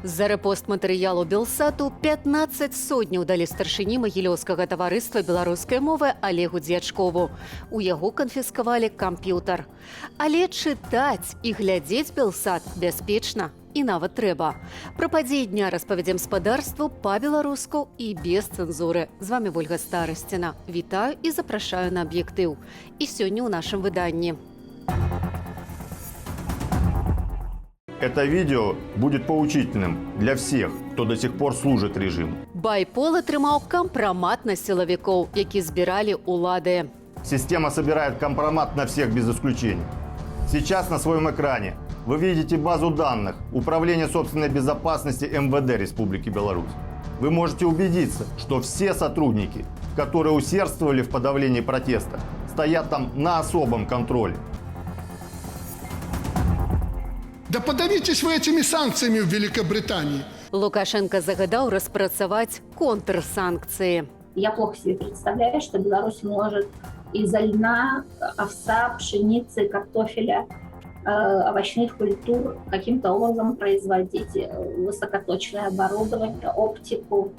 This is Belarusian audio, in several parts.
За рэпост матэрыялу Белсату 15 сотняў далі старшыні магілёўскага таварыства беларускай мовы Олегу Дзячкову. У яго канфіскавалі камп'ютар. Але чытаць і глядзець Белсат бяспечна і нават трэба. Пра падзеі дня распавядзем спадарству па-беларуску і без цэнзуры. З вами Вольга Старасціна. Вітаю і запрашаю на аб'ектыў. І сёння ў нашым выданні. Это видео будет поучительным для всех, кто до сих пор служит режиму. Байпол атрымаў кампрамат на сілавікоў, які збіралі ўлады. Система собирает компромат на всех без исключения. Сейчас на своем экране вы видите базу данных Управления собственной безопасности МВД Республики Беларусь. Вы можете убедиться, что все сотрудники, которые усердствовали в подавлении протеста, стоят там на особом контроле. Да подавитесь вы этими санкциями в Великобритании. Лукашенко загадаў распрацаваць контрсанкцыі. Я плохо себе представляю, что Беларусь может из-за льна, овса, пшеницы, картофеля, овощных культур каким-то образом производить высокоточное оборудование, оптику.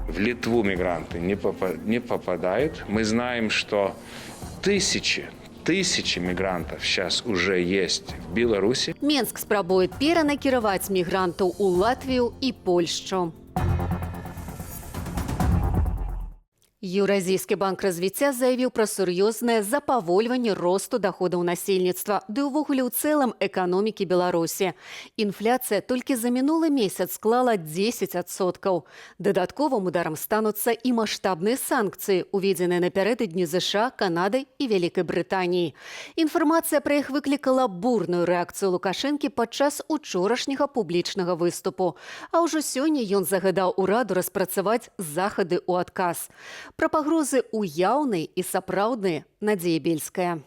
В Литву мигранты не попадают. Мы знаем, что тысячи мигрантов сейчас уже есть в Беларуси. Менск спрабуе перанакіраваць мігрантаў у Латвію і Польшчу. Еўразійскі банк развіцця заявіў пра сур'ёзнае запавольванне росту даходаў насельніцтва, ды ўвогуле ў цэлым эканомікі Беларусі. Інфляцыя толькі за мінулы месяц склала 10%. Дадатковым ударам стануцца і маштабныя санкцыі, уведзеныя напярэдадні ЗША, Канадай і Вялікай Брытаніі. Інфармацыя пра іх выклікала бурную рэакцыю Лукашэнкі падчас учорашняга публічнага выступу. А ўжо сёння ён загадаў ураду распрацаваць захады ў адказ. Пра пагрозы ўяўнай і сапраўдныя Надзея Бельская.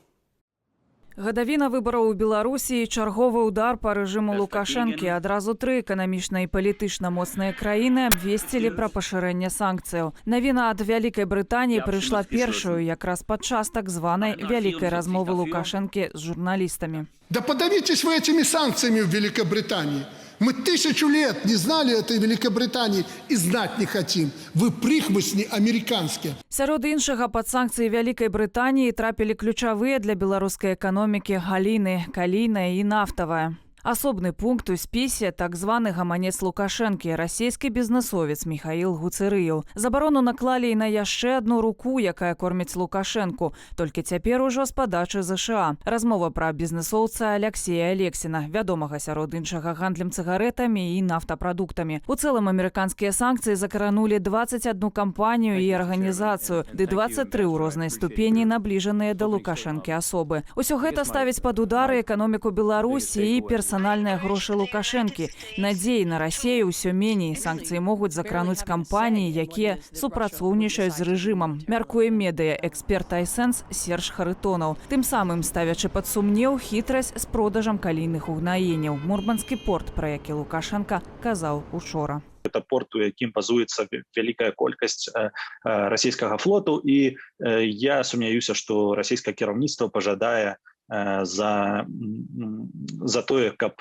Гадавіна выбараў у Беларусі і чарговы удар па рэжыму Лукашэнкі. Адразу 3 эканамічна і палітычна моцныя краіны абвесцілі пра пашырэнне санкцыяў. Навіна ад Вялікай Брытаніі прыйшла першую якраз падчас так званай вялікай размовы Лукашэнкі з журналістамі. Да подавитесь вы этими санкциями в Великобритании. Мы 1000 лет не знали этой Великобритании и знать не хотим. Вы прихвостни американские. Сярод іншага пад санкцыі Вялікай Брытаніі трапілі ключавыя для беларускай эканомікі галіны, калійная і нафтавая. Асобны пункт у спісе так званы гаманец Лукашэнкі, расійскі бізнесовец Міхаіл Гуцэрыеў. Забарону наклалі і на яшчэ адну руку, якая корміць Лукашэнку, толькі цяпер ужо з падачы ЗША. Размова пра бізнесоўца Аляксея Алексіна, вядомага сярод іншага гандлем цыгарэтамі і нафтапрадуктамі. У цэлым амерыканскія санкцыі закранулі 21 кампанію і арганізацыю, ды 23 ў рознай ступені набліжаныя да Лукашэнкі асобы. Усё гэта ставіць пад удары эканоміку Беларусі і персанальныя грошы Лукашэнкі. Надзеі на Расею ўсё меней. Санкцыі могуць закрануць кампаніі, якія супрацоўнічаюць з рэжымам. Мяркуе медыа-эксперт Айсэнс Серж Харытонаў. Тым самым ставячы пад сумнеў хітрасць з продажам калійных угнаенняў. Мурманскі порт, пра які Лукашенка казаў учора. Это порт, у якім базуецца вялікая колькасць расійскага флоту, і я сумняюся, што расійскае кіраўніцтва пажадае за тое, каб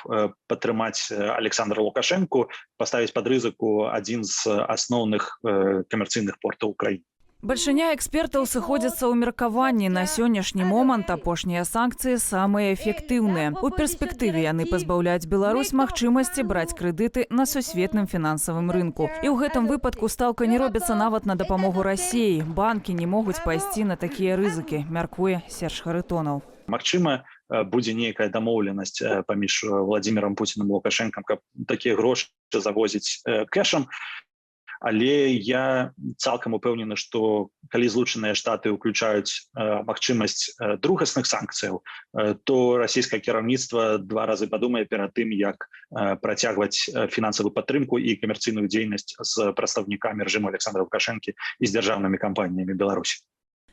падтрымаць Александра Лукашэнку, паставіць пад рызыку адзін з асноўных камерцыйных портаў краіны. Бальшыня экспертаў сыходзяцца ў меркаванні. На сённяшні момант апошнія санкцыі самыя эфектыўныя. У перспектыве яны пазбаўляюць Беларусь магчымасці браць крэдыты на сусветным фінансавым рынку. І ў гэтым выпадку стаўка не робіцца нават на дапамогу Расіі. Банкі не могуць пайсці на такія рызыкі, мяркуе Серж Харытонаў. Магчыма, будзе нейкая дамоўленасць паміж Владзімірам Пуцінам і Лукашэнкам, каб такія грошы завозіць кэшам. Але я цалкам упэўнены, што калі Злучаныя Штаты ўключаюць магчымасць другасных санкцыяў, то расійскае кіраўніцтва 2 разы падумае перад тым, як працягваць фінансавую падтрымку і камерцыйную дзейнасць з прадстаўнікамі рэжыму Александра Лукашэнкі і з дзяржаўнымі кампаніямі Беларусі.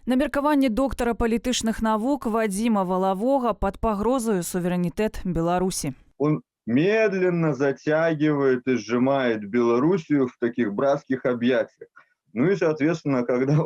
На меркаванне доктара палітычных навук Вадзіма Валавога пад пагрозою суверэнітэт Беларусі. Он медленно затягивает и сжимает Белоруссию в таких братских объятиях. Ну и, соответственно, когда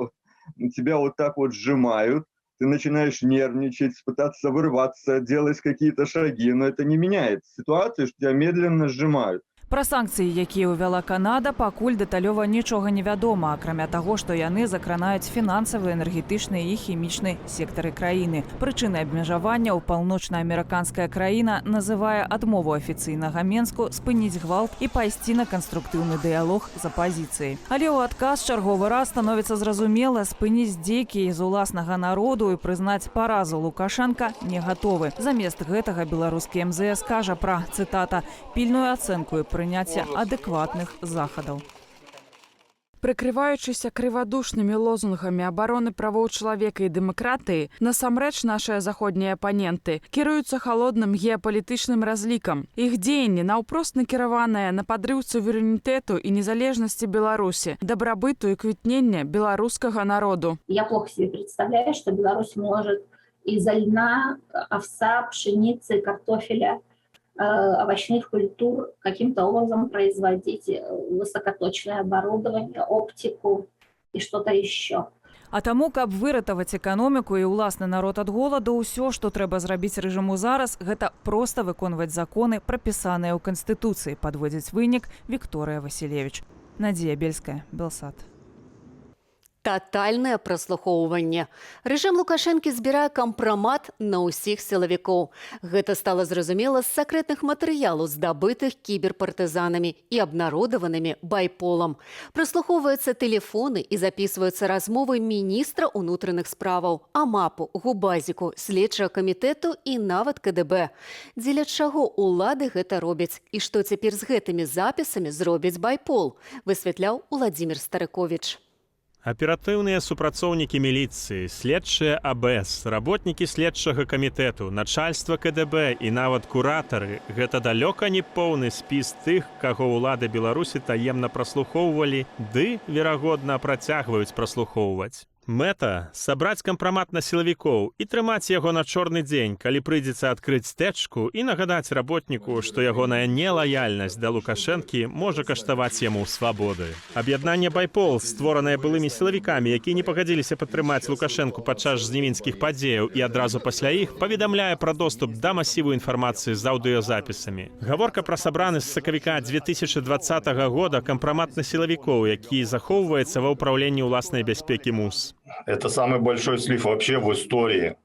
тебя вот так вот сжимают, ты начинаешь нервничать, пытаться вырваться, делать какие-то шаги, но это не меняет ситуацию, что тебя медленно сжимают. Пра санкцыі, якія ўвяла Канада, пакуль дэталёва нічога не вядома, акрамя таго, што яны закранаюць фінансавы, энергетычны і хімічны сектары краіны. Прычынай абмежавання ў паўночнаамерыканская краіна называе адмову афіцыйнага Менску спыніць гвалт і пайсці на канструктыўны дыялог з апазіцыяй. Але ў адказ чарговы раз становіцца зразумела, спыніць дзекі з уласнага народу і прызнаць паразу Лукашенка не гатовы. Замест гэтага беларускі МЗС кажа пра, цытата, пільную ацэнку і прыняцця адэкватных захадаў. Прыкрываючыся крывадушнымі лозунгамі абароны правоў чалавека і дэмакратыі, насамрэч нашыя заходнія апаненты кіруюцца халодным геапалітычным разлікам. Іх дзеянні наўпрост накіраваныя на падрыў суверэнітэту і незалежнасці Беларусі, дабрабыту і квітнення беларускага народу. Я плохо себе представляю, что Беларусь может из-за льна, овса, пшеницы, картофеля, овощных культур каким-то образом производить высокоточное оборудование, оптику и что-то еще. А таму, каб выратаваць эканоміку і ўласны народ ад голаду, ўсё, што трэба зрабіць рэжыму зараз, гэта проста выконваць законы, прапісаныя ў Канстытуцыі, падводзіць вынік Вікторыя Васілевіч. Надзея Бельская, Белсат. Тотальнае праслухоўванне. Рэжым Лукашэнкі збірае кампрамат на ўсіх сілавікоў. Гэта стала зразумела з сакрэтных матэрыялаў, здабытых кіберпартызанамі і абнародаванымі байполам. Праслухоўваюцца тэлефоны і запісваюцца размовы міністра ўнутраных справаў, АМАПу, Губазіку, следчага камітэту і нават КДБ. Дзеля чаго ўлады гэта робяць і што цяпер з гэтымі запісамі зробіць байпол, высвятляў Уладзімір Старыковіч. Аператыўныя супрацоўнікі міліцыі, следчыя АБС, работнікі следчага камітэту, начальства КДБ і нават куратары – гэта далёка не поўны спіс тых, каго ўлады Беларусі таемна праслухоўвалі, ды, верагодна, працягваюць праслухоўваць. Мэта – сабраць кампрамат на сілавікоў і трымаць яго на чорны дзень, калі прыйдзецца адкрыць стэчку і нагадаць работніку, што ягоная нелаяльнасць да Лукашэнкі можа каштаваць яму свабоды. Аб'яднанне байпол, створанае былымі сілавікамі, якія не пагадзіліся падтрымаць Лукашэнку падчас жнівеньскіх падзеяў і адразу пасля іх, паведамляе пра доступ да масіву інфармацыі з аўдыёзапісамі. Гаворка пра сабраны з сакавіка 2020 года кампрамат на сілавікоў, які захоўваецца ва ўпраўленні ўласнай бяспекі МУС. Это самый большой слив вообще в истории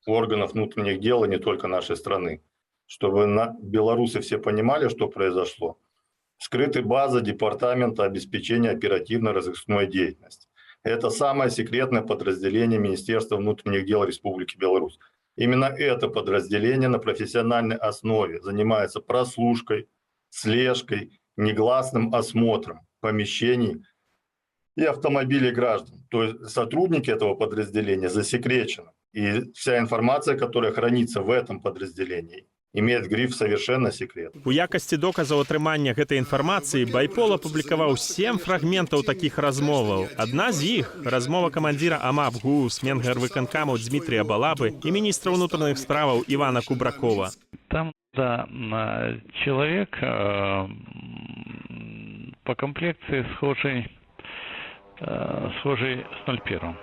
органов внутренних дел, и не только нашей страны. Чтобы белорусы все понимали, что произошло. Скрыты базы Департамента обеспечения оперативно-розыскной деятельности. Это самое секретное подразделение Министерства внутренних дел Республики Беларусь. Именно это подразделение на профессиональной основе занимается прослушкой, слежкой, негласным осмотром помещений и автомобилей граждан. То есть сотрудники этого подразделения засекречены. И вся информация, которая хранится в этом подразделении, имеет гриф «Совершенно секрет». У якасці доказаў атрымання гэтай інфармацыі байпол апублікаваў 7 фрагментаў такіх размоваў. Адна з іх – размова камандзіра АМАП ГУ з Менгарвыканкаму Дмітрія Балабы і міністра ўнутраных справаў Івана Кубракова. Там, да, человек по комплекции схожий с 01.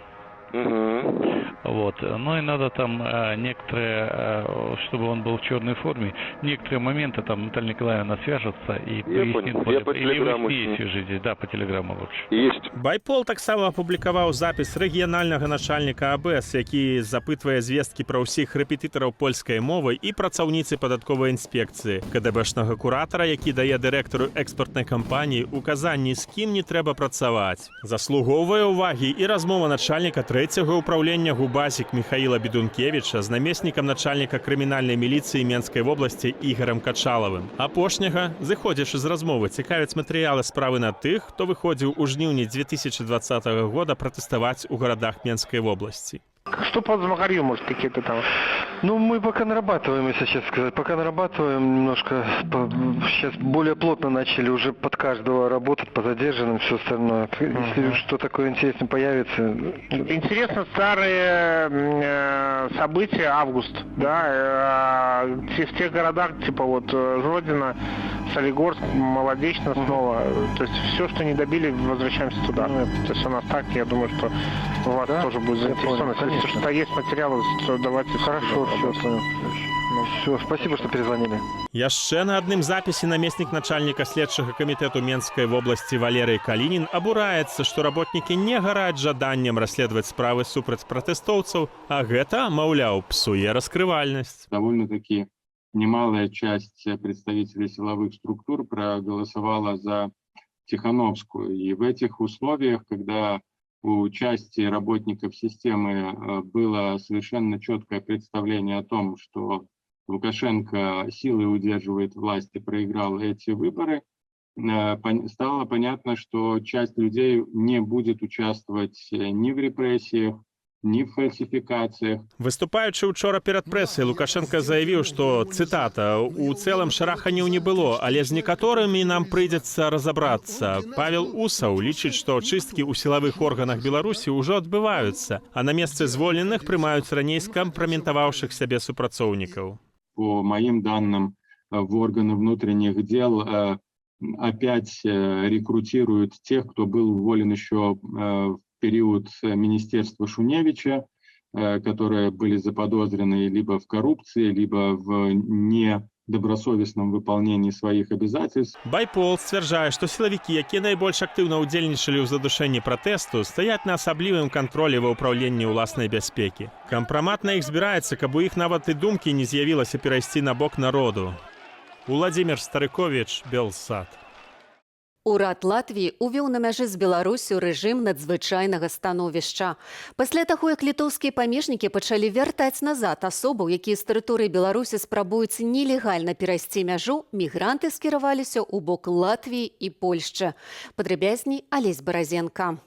Вот. Ну и надо там некоторые, чтобы он был в черной форме, некоторые моменты там Наталья Николаевна свяжется и пояснит. Или вы здесь свяжитесь, да, по телеграмму лучше. Есть. Байпол таксама апублікаваў запіс рэгіянальнага начальніка АБС, які запытвае звесткі пра ўсіх рэпетытараў польскай мовы і працаўніцы падатковай інспекцыі, КДБшнага куратара, які дае дырэктару экспартнай кампаніі указанні, з кім не трэба працаваць. Заслугоўвае ўвагі і размова начальніка трэцяга ўправлення Губазік Михаіла Бедункевіча з намеснікам начальніка крымінальнай міліцыі Менскай вобласці Ігорем Качалавым. Апошняга, зыходзячы з размовы, цікавяць матэрыялы справы на тых, хто выходзіў у жніўні 2020 года пратэставаць у гарадах Менскай вобласці. Что по Замахарью, может, какие-то там? Ну, мы пока нарабатываем, если честно сказать. Пока нарабатываем немножко. Сейчас более плотно начали уже под каждого работать, по задержанным, все остальное. Если что такое интересное появится. Интересно старые события, август, да, в тех городах, типа вот Жодино, Солигорск, Молодечно снова. То есть все, что не добили, возвращаемся туда. То есть у нас так, я думаю, что у вас тоже будет заинтересованность. Если что есть материалы, то давайте. Хорошо, все, понял. Все, спасибо, что перезвонили. Яшчэ на адным запісе намеснік начальніка следчага камітэту Менскай вобласці Валерый Калінін абураецца, што работнікі не гараць жаданнем расследаваць справы супраць пратэстоўцаў, а гэта, маўляў, псуе раскрывальнасць. Довольно-таки немалая часть представителей силовых структур проголосовала за Тихановскую. И в этих условиях, когда у части работников системы было совершенно четкое представление о том, что Лукашенко силой удерживает власть и проиграл эти выборы, стало понятно, что часть людей не будет участвовать ни в репрессиях, ні в фальсіфікаціях. Выступаючы учора перад прэсай, Лукашенко заявіў, што, цытата, «У цэлым шараханняў не было, але з некаторымі нам прыйдзецца разабрацца». Павел Усаў лічыць, што чысткі ў сілавых органах Беларусі ўжо адбываюцца, а на месцы звольненых прымаюць раней скампраметаваўшых сябе супрацоўнікаў. По моим данным, в органы внутренних дел опять рекрутируют тех, кто был уволен еще в период министерства Шуневича, которые были заподозрены либо в коррупции, либо в недобросовестном выполнении своих обязательств. Байпол сцвярджае, што сілавікі, якія найбольш актыўна ўдзельнічалі ў задушэнні пратэсту, стаяць на асаблівым кантролі ва ўпраўленні ўласнай бяспекі. Кампрамат на іх збіраецца, каб у іх нават і думкі не з'явілася перайсці на бок народу. Уладзімір Старыковіч, Белсад. Урад Латвіі увёў на мяжы з Беларусю рэжым надзвычайнага становішча. Пасля таго, як літоўскія памежнікі пачалі вяртаць назад асобаў, якія з тэрыторыі Беларусі спрабуюць нелегальна перайсці мяжу, мігранты скіраваліся ў бок Латвіі і Польшчы. Падрабязней Алесь Баразенка.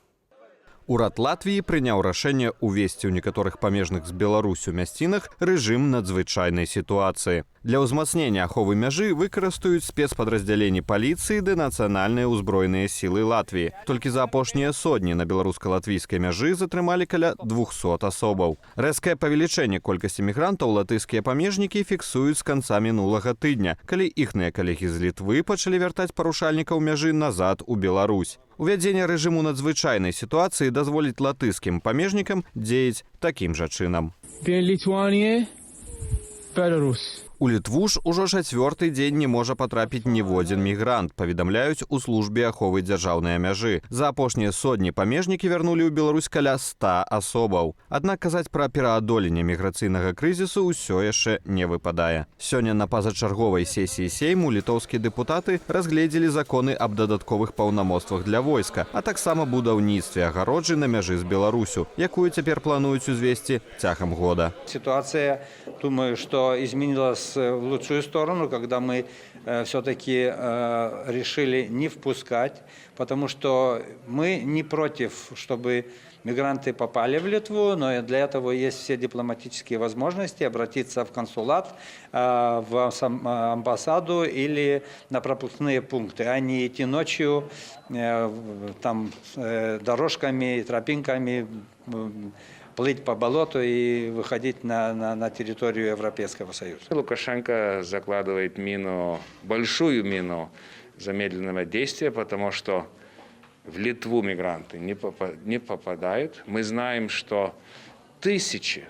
Урад Латвіі прыняў рашэнне ўвесці ў некаторых памежных з Беларусю мясцінах рэжым надзвычайнай сітуацыі. Для ўзмацнення аховы мяжы выкарыстаюць спецпадраздзяленні паліцыі ды нацыянальныя ўзброеныя сілы Латвіі. Толькі за апошнія сотні на беларуска-латвійскай мяжы затрымалі каля 200 асобаў. Рэзкае павелічэнне колькасці мігрантаў латыйскія памежнікі фіксуюць з канца мінулага тыдня, калі іхныя калегі з Літвы пачалі вяртаць парушальнікаў мяжы назад у Беларусь. Увядзенне рэжыму надзвычайнай сітуацыі дазволіць латышскім памежнікам дзеяць такім жа чынам. У Літву ж ужо чацвёрты дзень не можа патрапіць ніводзін мігрант, паведамляюць у службе аховы дзяржаўнай мяжы. За апошнія сотні памежнікі вярнулі ў Беларусь каля 100 асобаў. Аднак казаць пра пераадоленне міграцыйнага крызісу ўсё яшчэ не выпадае. Сёння на пазачарговай сесіі Сейму літоўскія дэпутаты разгледзелі законы аб дадатковых паўнамоцтвах для войска, а таксама будаўніцтве агароджы на мяжы з Беларусю, якую цяпер плануюць узвесці цягам года. Ситуация, думаю, что изменилась в лучшую сторону, когда мы все-таки решили не впускать, потому что мы не против, чтобы мигранты попали в Литву, но для этого есть все дипломатические возможности обратиться в консулат, в амбассаду или на пропускные пункты, а не идти ночью там дорожками, тропинками, плыть по болоту и выходить на территорию Европейского Союза. Лукашенко закладывает мину, большую мину замедленного действия, потому что в Литву мигранты не попадают. Мы знаем, что тысячи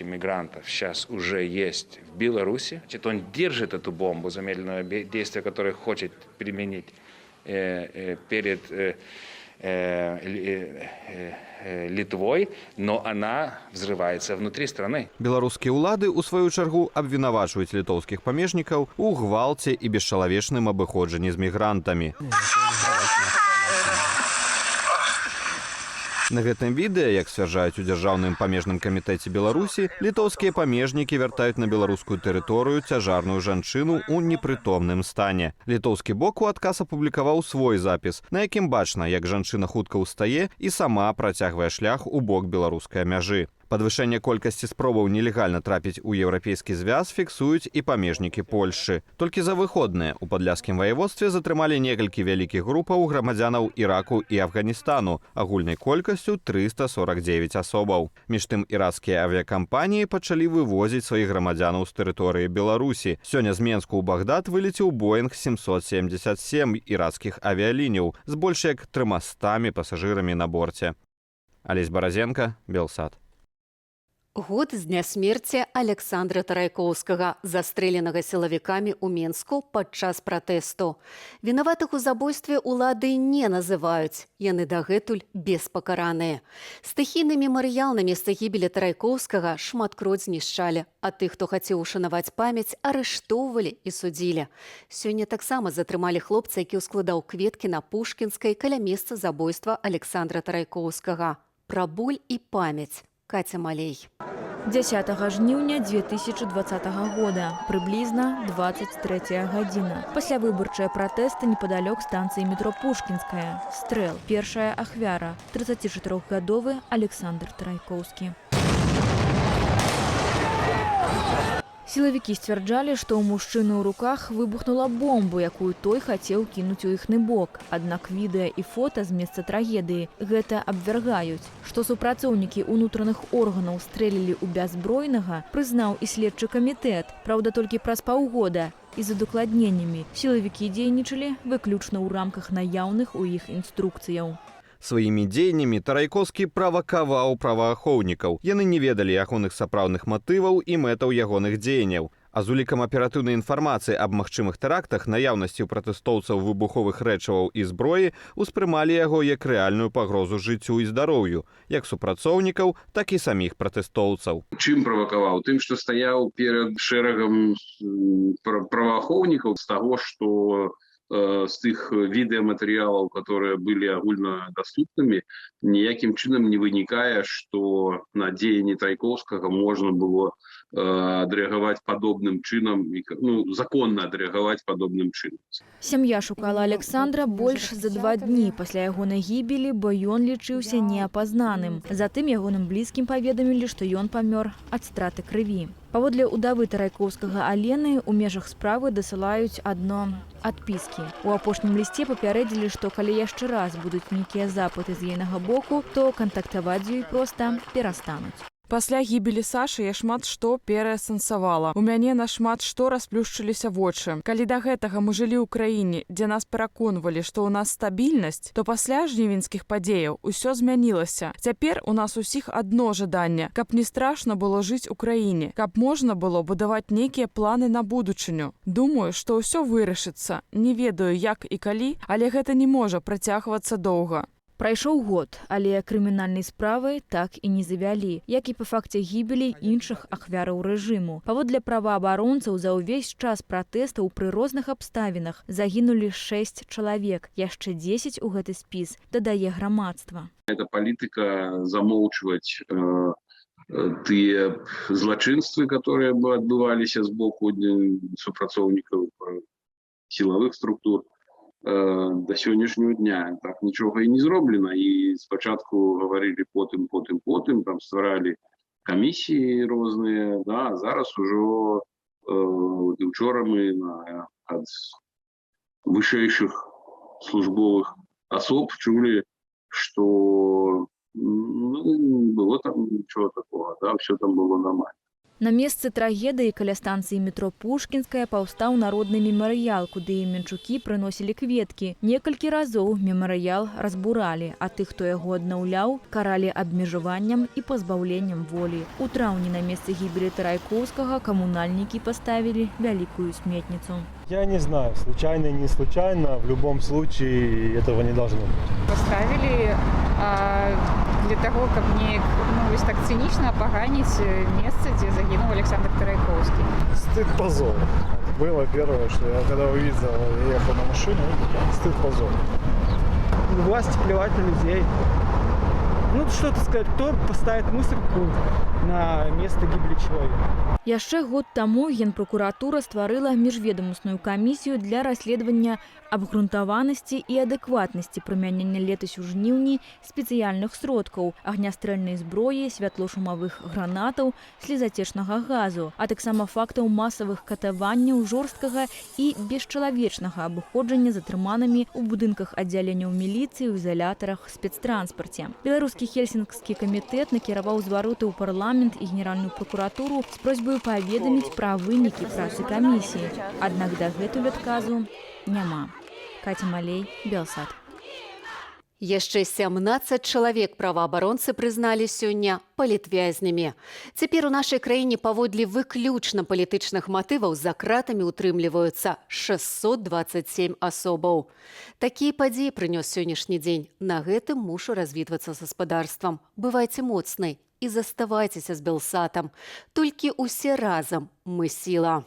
мигрантов сейчас уже есть в Беларуси. Значит, он держит эту бомбу замедленного действия, которую хочет применить перед Литвой, но она взрывается внутри страны. Беларускія ўлады, у сваю чаргу, абвінавачваюць літоўскіх памежнікаў у гвалце і бесчалавечным абыходжанні з мігрантамі. На гэтым відэа, як сцвярджаюць у Дзяржаўным памежным камітэце Беларусі, літоўскія памежнікі вяртаюць на беларускую тэрыторыю цяжарную жанчыну ў непрытомным стане. Літоўскі бок у адказ апублікаваў свой запіс, на якім бачна, як жанчына хутка ўстае і сама працягвае шлях у бок беларускай мяжы. Падвышэнне колькасці спробаў нелегальна трапіць у еўрапейскі звяз фіксуюць і памежнікі Польшчы. Толькі за выходныя ў падляшскім ваяводстве затрымалі некалькі вялікіх групаў грамадзянаў Іраку і Афганістану, агульнай колькасцю 349 асобаў. Між тым іракскія авіакампаніі пачалі вывозіць сваіх грамадзянаў з тэрыторыі Беларусі. Сёння з Менску ў Багдад вылецеў Боинг 777 іракскіх авіяліняў з больш як 300 пасажырамі на борце. Алесь Баразенко, Белсат. Год з дня смерці Александра Тарайкоўскага, застрэленага сілавікамі ў Менску падчас пратэсту. Вінаватых у забойстве ўлады не называюць, яны дагэтуль беспакараныя. Стыхійны мемарыял на месцы гібелі Тарайкоўскага шматкроць знішчалі, а тых, хто хацеў ушанаваць памяць, арыштоўвалі і судзілі. Сёння таксама затрымалі хлопца, які ўскладаў кветкі на Пушкінскай каля месца забойства Александра Тарайкоўскага. Пра боль і памяць. Катя Малей. 10 жніўня 2020 года, прыблізна 23 гадзіна. Паслявыбарчыя пратэсты непадалёк станцыі метро Пушкінская. Стрэл. Першая ахвяра. 34-гадовы Александр Тарайкоўскі. Сілавікі сцвярджалі, што ў мужчыны ў руках выбухнула бомбу, якую той хацеў кінуць у іхны бок. Аднак відэа і фота з месца трагедыі гэта абвяргаюць. Што супрацоўнікі ўнутраных органаў стрэлілі ў бяззбройнага, прызнаў і следчы камітэт. Праўда, толькі праз паўгода. І з удакладненнямі сілавікі дзейнічалі выключна ў рамках наяўных у іх інструкцыяў. Сваімі дзеяннямі Тарайкоўскі правакаваў праваахоўнікаў. Яны не ведалі ягоных сапраўдных матываў і мэтаў ягоных дзеянняў. А з улікам аператыўнай інфармацыі аб магчымых тэрактах, наяўнасці ў пратэстоўцаў выбуховых рэчываў і зброі успрымалі яго як рэальную пагрозу жыццю і здароўю, як супрацоўнікаў, так і саміх пратэстоўцаў. Чым правакаваў? Тым, што стаяў перад шэрагам праваахоўнікаў з таго, што з тых відэаматэрыялаў, которые былі агульнадаступнымі, ніякім чынам не вынікае, што на дзеянні Тарайкоўскага можна было адрэагаваць падобным чынам, законна адрэагаваць падобным чынам. Сям'я шукала Александра больш за 2 дні пасля ягонай гібелі, бо ён лічыўся неапазнаным. Затым ягоным блізкім паведамілі, што ён памёр ад страты крыві. Паводле ўдавы Тарайкоўскага Алены ў межах справы дасылаюць адно адпіскі. У апошнім лісце папярэдзілі, што калі яшчэ раз будуць нейкія запыты з ейнага боку, то кантактаваць з ёй проста перастануць. Пасля гібелі Сашы я шмат што пераасэнсавала. У мяне на шмат што расплюшчыліся вочы. Калі да гэтага мы жылі ў краіне, дзе нас пераконвалі, што ў нас стабільнасць, то пасля жнівеньскіх падзеяў усё змянілася. Цяпер у нас усіх адно жаданне, каб не страшна было жыць у краіне, каб можна было будаваць нейкія планы на будучыню. Думаю, што ўсё вырашыцца. Не ведаю, як і калі, але гэта не можа працягвацца доўга. Прайшоў год, але крымінальнай справы так і не завялі, як і па факце гібелі іншых ахвяраў рэжыму. Паводле праваабаронцаў, за ўвесь час пратэстаў пры розных абставінах загінулі 6 чалавек. Яшчэ 10 у гэты спіс дадае грамадства. Эта палітыка замоўчваць тыя злачынствы, которые бы адбываліся з боку супрацоўнікаў сілавых структур. До сённяшнього дня так нічога і не зроблена. І спачатку говорили потым, там стваралі камісіі розныя, да, зараз ужо учора мы ад вышэйшых службовых асоб чулі, што было там нічого такого, да, все там было нормально. На месцы трагедыі каля станцыі метро Пушкінская паўстаў народны мемарыял, куды менчукі прыносілі кветкі. Некалькі разоў мемарыял разбуралі, а тых, хто яго аднаўляў, каралі абмежаванням і пазбаўленнем волі. У траўні на месцы гібелі Тарайкоўскага камунальнікі поставили вялікую сметницу. Я не знаю, случайно, не случайно, в любом случае этого не должно быть. Поставили для того, как не так цинично опоганить место, где загинул Александр Тарайкоўский. Стыд-позор. Было первое, что я когда увидел, я ехал на машину, стыд-позор. Власти плевать на людей. Ну, что-то сказать, кто поставит мусорку на место гибели человека. Яшчэ год таму Генпракуратура стварыла міжведамасную камісію для расследавання абгрунтаванасці і адэкватнасці прымянення летась у жніўні спецыяльных сродкаў, агнястрэльнай зброі, святлошумавых гранатаў, слезацечнага газу, а таксама фактаў масавых катаванняў, жорсткага і бесчалавечнага абыходжання затрыманымі ў будынках аддзяленняў міліцыі, у ізалятарах, спецтранспарце. Беларускі хельсінскі камітэт накіраваў звароты ў парламент і генеральную прокуратуру з просьбай паведаміць пра вынікі працы камісіі. Аднак дагэтуль адказу няма. Катя Малей, Белсат. Яшчэ 17 чалавек праваабаронцы прызналі сёння палітвязнямі. Цяпер у нашай краіне паводле выключна палітычных матываў за кратамі утрымліваюцца 627 асобаў. Такія падзеі прынёс сённяшні дзень. На гэтым мушу развітвацца з гаспадарствам. Бывайце моцнай і заставайцеся з Белсатам. Толькі усе разам мы сіла.